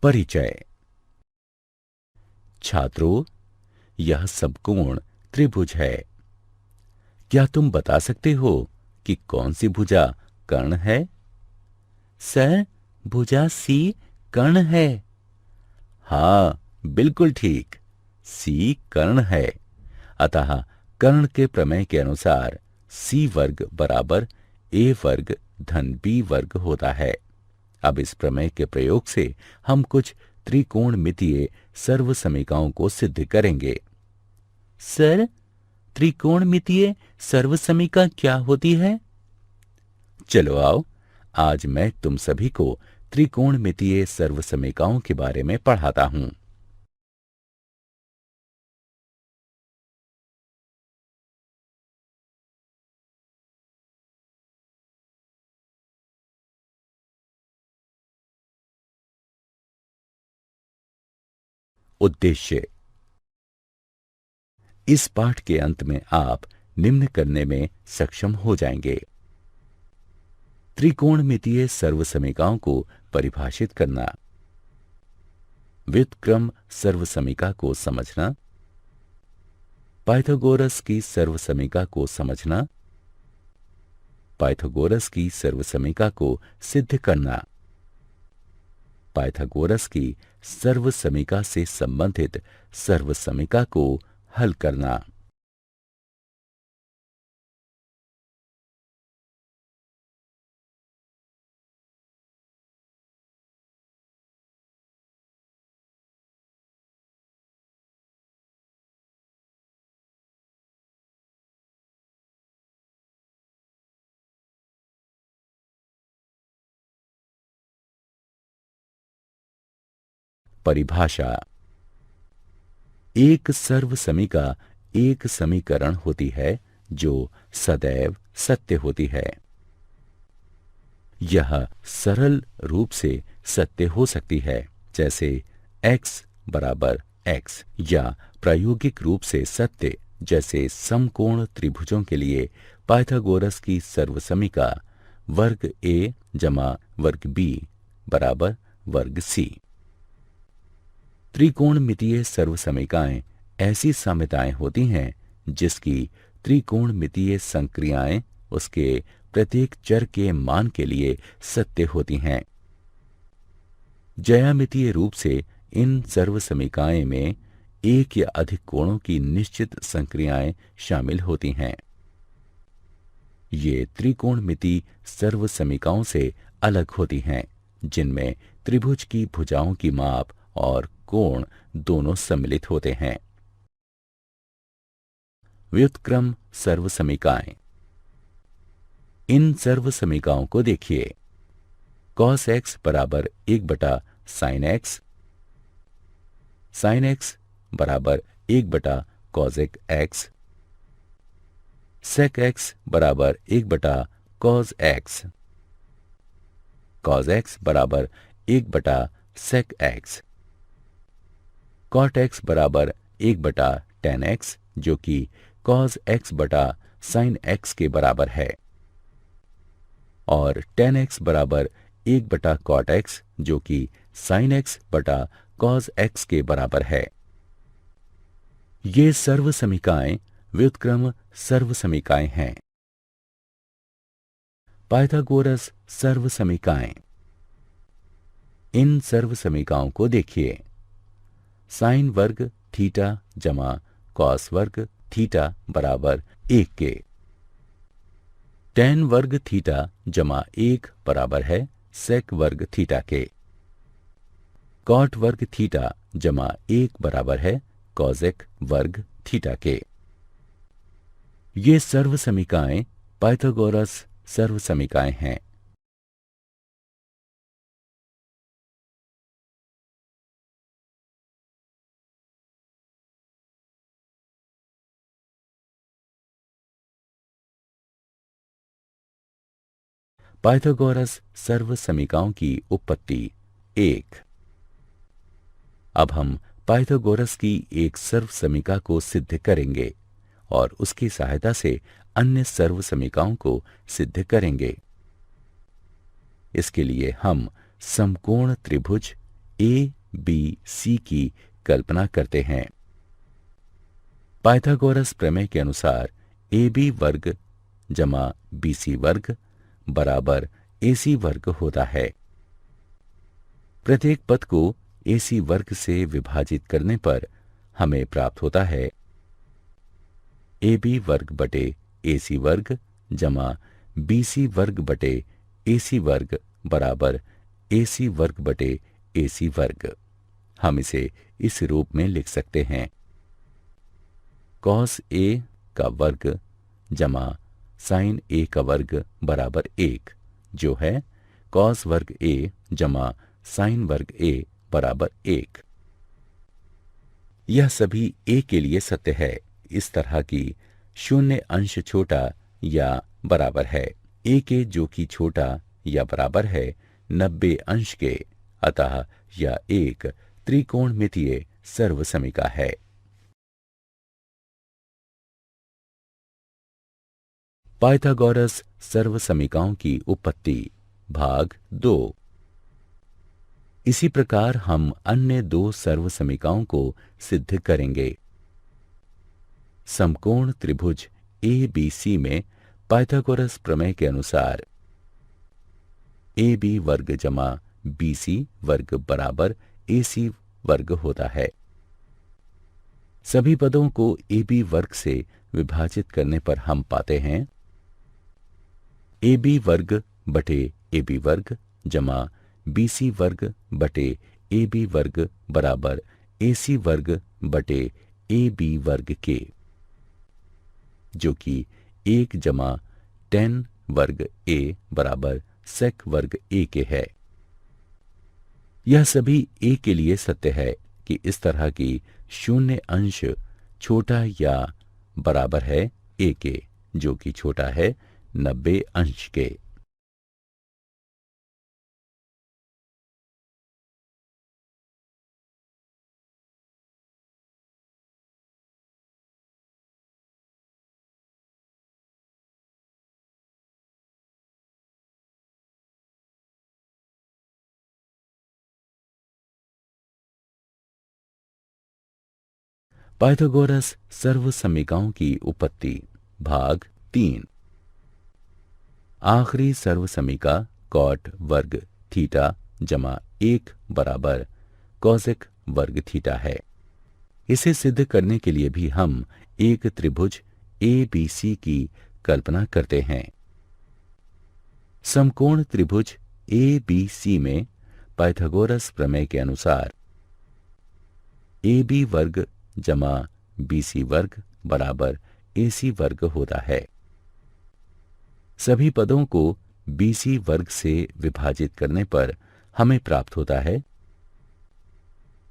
परिचय। छात्रों, यह समकोण त्रिभुज है। क्या तुम बता सकते हो कि कौन सी भुजा कर्ण है? सर, भुजा सी कर्ण है। हाँ, बिल्कुल ठीक, सी कर्ण है। अतः कर्ण के प्रमेय के अनुसार सी वर्ग बराबर ए वर्ग धन बी वर्ग होता है। अब इस प्रमेय के प्रयोग से हम कुछ त्रिकोणमितीय सर्वसमीकाओं को सिद्ध करेंगे। सर, त्रिकोणमितीय सर्वसमीका क्या होती है? चलो आओ, आज मैं तुम सभी को त्रिकोणमितीय सर्वसमीकाओं के बारे में पढ़ाता हूं। उद्देश्य। इस पाठ के अंत में आप निम्न करने में सक्षम हो जाएंगे। त्रिकोणमितीय सर्वसमीकाओं को परिभाषित करना, व्युत्क्रम सर्वसमीका को समझना, पाइथागोरस की सर्वसमीका को समझना, पाइथागोरस की सर्वसमीका को सिद्ध करना, पाइथागोरस की सर्वसमीका से संबंधित सर्वसमीका को हल करना। परिभाषा। एक सर्वसमीका एक समीकरण होती है जो सदैव सत्य होती है। यह सरल रूप से सत्य हो सकती है, जैसे x बराबर x, या प्रायोगिक रूप से सत्य, जैसे समकोण त्रिभुजों के लिए पाइथागोरस की सर्वसमीका वर्ग a जमा वर्ग b बराबर वर्ग c। त्रिकोणमितीय सर्वसमीकाएं ऐसी साम्यताएं होती हैं जिसकी त्रिकोणमितीय संक्रियाएं उसके प्रत्येक चर के मान के लिए सत्य होती हैं। ज्यामितीय रूप से इन सर्वसमीकाएं में एक या अधिक कोणों की निश्चित संक्रियाएं शामिल होती हैं। ये त्रिकोणमिति सर्वसमीकाओं से अलग होती हैं, जिनमें त्रिभुज की भुजाओं की माप और कोण दोनों सम्मिलित होते हैं। व्युत्क्रम सर्वसमीकाएं। इन सर्वसमीकाओं को देखिए। cos x बराबर 1 sin x, sin x बराबर 1 cosec x, sec x बराबर 1 cos x, cos x बराबर 1 sec x, cot x बराबर 1 tan x, जो कि cos x बटा sin x के बराबर है, और tan x बराबर 1 cot x, जो कि sin x बटा cos x के बराबर है। ये सर्वसमीकाएं व्युत्क्रम सर्वसमीकाएं हैं। पाइथागोरस सर्वसमीकाएं। इन सर्वसमीकाओं को देखिए। साइन वर्ग थीटा जमा कॉस वर्ग थीटा बराबर 1 के, टैन वर्ग थीटा जमा 1 बराबर है सेक वर्ग थीटा के, कॉट वर्ग थीटा जमा 1 बराबर है कॉजेक वर्ग थीटा के। ये सर्वसमीकाएं पाइथागोरस सर्वसमीकाएं हैं। पाइथागोरस सर्वसमीकाओं की उत्पत्ति 1। अब हम पाइथागोरस की एक सर्वसमीका को सिद्ध करेंगे और उसकी सहायता से अन्य सर्वसमीकाओं को सिद्ध करेंगे। इसके लिए हम समकोण त्रिभुज ए बी सी की कल्पना करते हैं। पाइथागोरस प्रमेय के अनुसार ए बी वर्ग जमा बी सी वर्ग बराबर ए सी वर्ग होता है। प्रत्येक पद को ए सी वर्ग से विभाजित करने पर हमें प्राप्त होता है ए बी वर्ग बटे ए सी वर्ग जमा बी सी वर्ग बटे ए सी वर्ग बराबर ए सी वर्ग बटे ए सी वर्ग। हम इसे इस रूप में लिख सकते हैं कॉस ए का वर्ग जमा साइन ए का वर्ग बराबर 1, जो है कॉस वर्ग ए जमा साइन वर्ग ए बराबर 1। यह सभी ए के लिए सत्य है। इस तरह की शून्य अंश छोटा या बराबर है ए के, जो कि छोटा या बराबर है 90 अंश के। अतः यह एक त्रिकोणमितीय सर्वसमिका है। पाइथागोरस सर्वसमिकाओं की उत्पत्ति भाग 2। इसी प्रकार हम अन्य 2 सर्वसमिकाओं को सिद्ध करेंगे। समकोण त्रिभुज ए बी सी में पाइथागोरस प्रमेय के अनुसार ए बी वर्ग जमा बी सी वर्ग बराबर ए सी वर्ग होता है। सभी पदों को ए बी वर्ग से विभाजित करने पर हम पाते हैं ए बी वर्ग बटे ए बी वर्ग जमा बी सी वर्ग बटे ए बी वर्ग बराबर ए सी वर्ग बटे ए बी वर्ग के, जो कि 1 जमा tan वर्ग ए बराबर sec वर्ग ए के है। यह सभी ए के लिए सत्य है कि इस तरह की शून्य अंश छोटा या बराबर है ए के, जो कि छोटा है 90 अंश के। पाइथागोरस सर्वसमिकाओं की उत्पत्ति भाग 3। आखिरी सर्वसमिका कॉट वर्ग थीटा जमा 1 बराबर कॉसेक वर्ग थीटा है। इसे सिद्ध करने के लिए भी हम एक त्रिभुज ए बी सी की कल्पना करते हैं। समकोण त्रिभुज ए बी सी में पाइथागोरस प्रमेय के अनुसार ए बी वर्ग जमा बी सी वर्ग बराबर ए सी वर्ग होता है। सभी पदों को बी सी वर्ग से विभाजित करने पर हमें प्राप्त होता है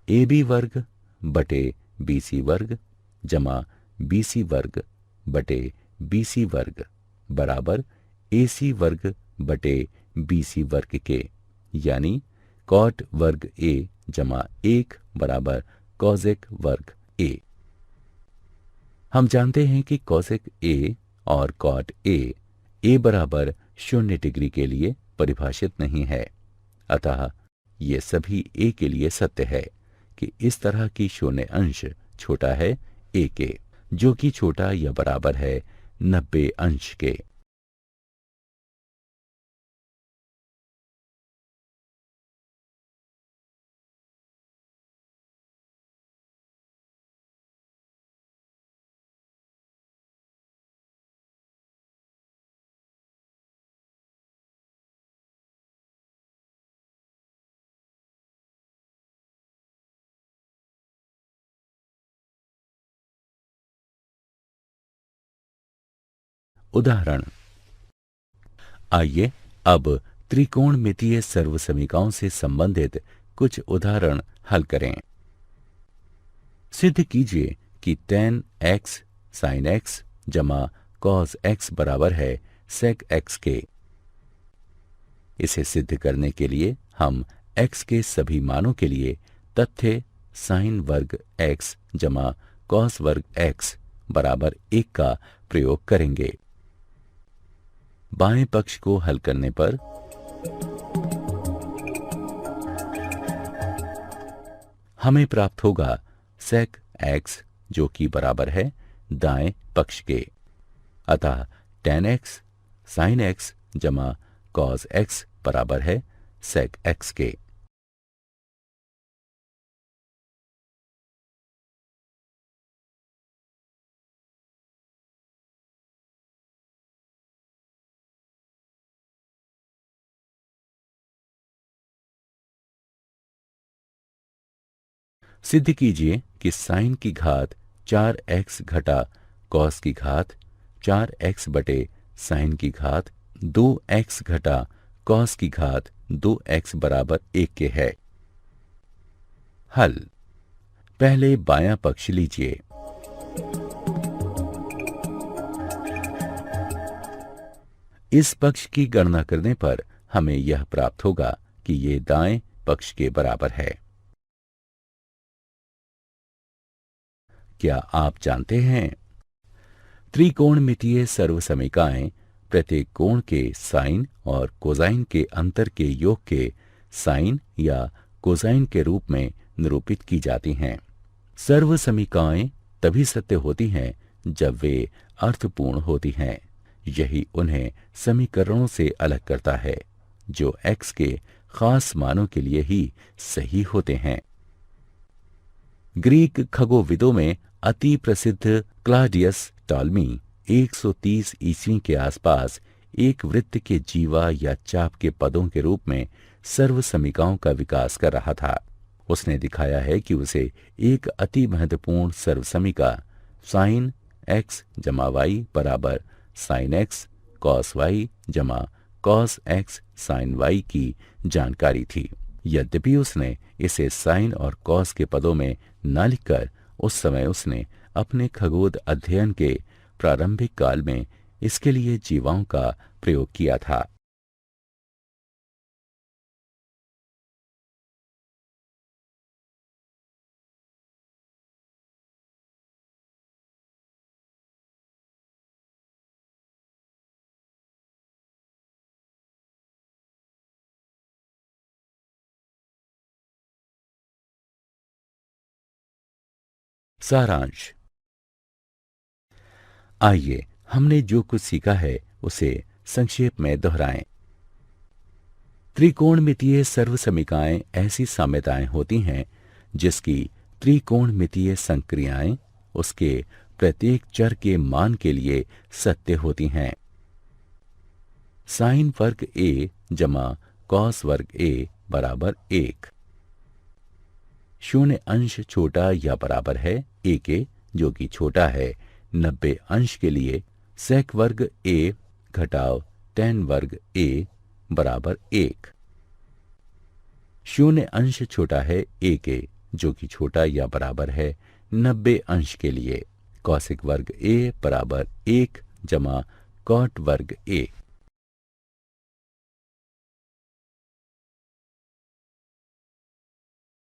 ए बी वर्ग बटे बी सी वर्ग जमा बी सी वर्ग बटे बी सी वर्ग बराबर ए सी वर्ग बटे बी सी वर्ग के, यानी कॉट वर्ग ए जमा 1 बराबर कॉसेक वर्ग ए। हम जानते हैं कि कॉसेक ए और कॉट ए बराबर 0 डिग्री के लिए परिभाषित नहीं है। अतः ये सभी ए के लिए सत्य है कि इस तरह की शून्य अंश छोटा है ए के, जो कि छोटा या बराबर है 90 अंश के। उदाहरण। आइए अब त्रिकोणमितीय सर्वसमिकाओं से संबंधित कुछ उदाहरण हल करें। सिद्ध कीजिए कि tan x sin x जमा cos x बराबर है sec x के। इसे सिद्ध करने के लिए हम x के सभी मानों के लिए तथ्य sin वर्ग x जमा cos वर्ग x बराबर 1 का प्रयोग करेंगे। बाएं पक्ष को हल करने पर हमें प्राप्त होगा सेक एक्स, जो कि बराबर है दाएं पक्ष के। अतः tan x sin x जमा cos x बराबर है sec x के। सिद्ध कीजिए कि साइन की घात 4x घटा कॉस की घात 4x बटे साइन की घात 2x घटा कॉस की घात 2x बराबर 1 के है। हल। पहले बायां पक्ष लीजिए। इस पक्ष की गणना करने पर हमें यह प्राप्त होगा कि ये दाएं पक्ष के बराबर है। क्या आप जानते हैं त्रिकोणमितीय सर्वसमीकाएं प्रत्येक कोण के साइन और कोसाइन के अंतर के योग के साइन या कोसाइन के रूप में निरूपित की जाती हैं। सर्वसमीकाएं तभी सत्य होती हैं जब वे अर्थपूर्ण होती हैं। यही उन्हें समीकरणों से अलग करता है जो x के खास मानों के लिए ही सही होते हैं। ग्रीक खगोविदों में अति प्रसिद्ध क्लाडियस टॉलमी 130 ईस्वी के आसपास एक वृत्त के जीवा या चाप के पदों के रूप में सर्वसमीकाओं का विकास कर रहा था। उसने दिखाया है कि उसे एक अति महत्वपूर्ण सर्वसमीका साइन एक्स जमा वाई बराबर साइन एक्स कॉस वाई जमा कॉस एक्स साइन वाई की जानकारी थी। यद्यपि उसने इसे साइन और कॉस के पदों में न लिखकर उस समय उसने अपने खगोल अध्ययन के प्रारंभिक काल में इसके लिए जीवाओं का प्रयोग किया था। सारांश। आइए हमने जो कुछ सीखा है उसे संक्षेप में दोहराएं। त्रिकोणमितीय सर्वसमीकाएं ऐसी साम्यताएं होती हैं जिसकी त्रिकोणमितीय संक्रियाएं उसके प्रत्येक चर के मान के लिए सत्य होती हैं। साइन वर्ग a जमा कॉस वर्ग a बराबर 1। शून्य अंश छोटा या बराबर है a के, जो कि छोटा है 90 अंश के लिए सेक वर्ग a घटाव tan वर्ग a बराबर 1। शून्य अंश छोटा है a के, जो कि छोटा या बराबर है 90 अंश के लिए कॉसिक वर्ग a बराबर 1 जमा कॉट वर्ग a।